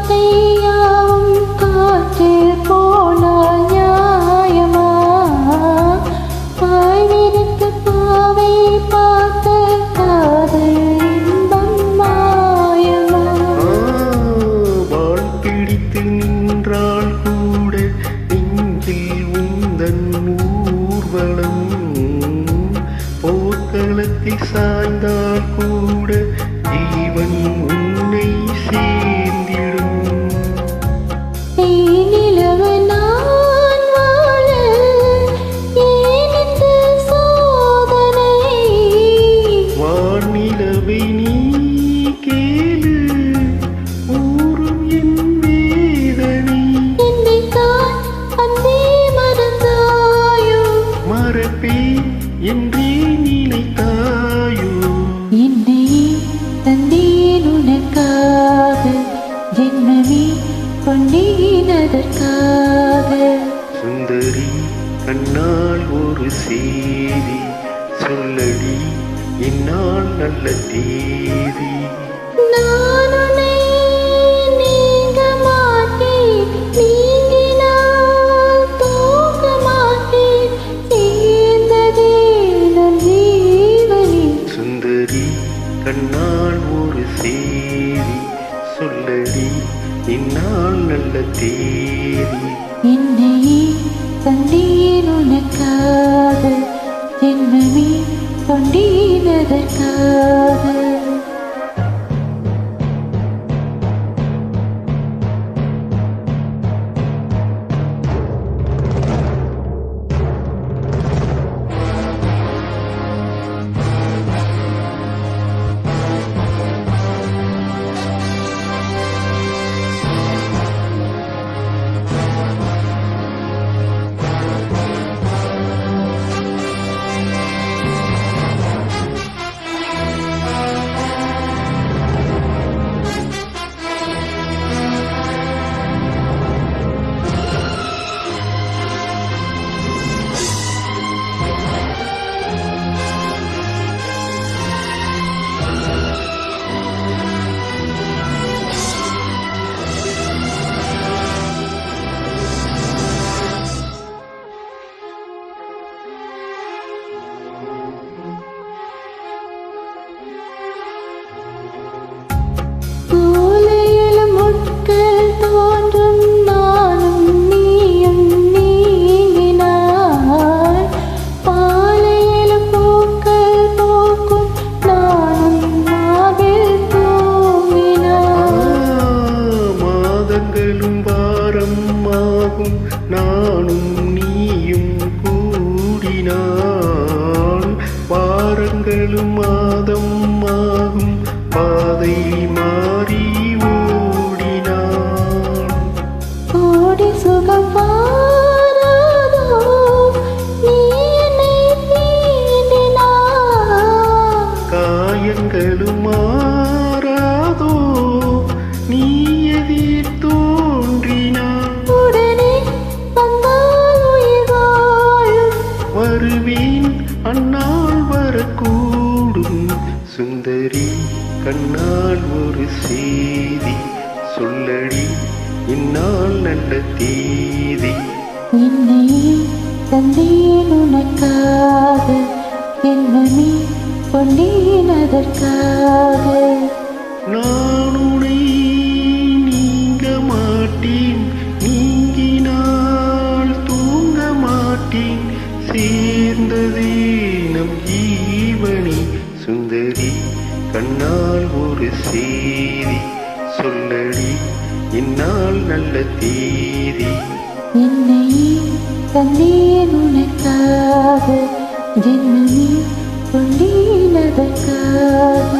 வார்த்தையாவும் காற்றில் போனால் நியாயமா? பாய்விருக்கு பாவை பார்த்த காதல் இன்பம் மாயமா? வாழ் பிடித்து நின்றால் கூட நெஞ்சில் உந்தன் ஊர்வலம், போர்க்களத்தில் சாய்ந்தால் கூட ஜீவன் உன்னை சேர்ந்திடும். நிலவு நான் வாழ ஏன் இந்த சோதனை? வானிலவை நீ கேளு ஊரும் என் வேதனை. என்னைத்தான் அன்பே மறந்தாயோ? மறப்பேன் என்றே நினைத்தாயோ? என்னை தந்தேன் உனக்காக, ஜென்மமே கொண்டேன் அதற்காக. சுந்தரி கண்ணால் ஒரு செய்தி சொல்லடி, இந்நாள் நல்ல தேதி. நான் உன்னை நீங்க மாட்டேன், நீங்கினால் தூங்க மாட்டேன், சேர்ந்ததே நம் ஜீவனே. சுந்தரி கண்ணால் ஒரு செய்தி சொல்லடி, இந்நாள் நல்ல தேதி. என்னை தந்தேன் உனக்காக, ஜென்மமே கொண்டேன் அதற்காக. நானும் நீயும் கூடினால் வாரங்களும் மாதம் ஆகும், பாதை மாறி ஓடினான். ஓடி சுகம் வாராதோ, நீ என்னை தீண்டினாய். காயங்களும் மாறாதோ, நீ எதிர் தோன்றினான். உடனே வந்தால் உயிர் வாழும், வருவேன் அந்நாள் வரக்கூடும். சுந்தரி கண்ணால் ஒரு செய்தி சொல்லடி, இந்நாள் நல்ல தேதி. என்னை தந்தேன் உனக்காக, ஜென்மமே கொண்டேன் அதற்காக. நான் உன்னை நீங்க மாட்டேன், நீங்கினால் தூங்க மாட்டேன், சேர்ந்ததே நம் ஜீவனி. சுந்தரி கண்ணால் ஒரு செய்தி சொல்லடி, இந்நாள் நல்ல தேதி. என்னை தந்தேன் உனக்காக, ஜென்மமே கொண்டேன் அதற்காக.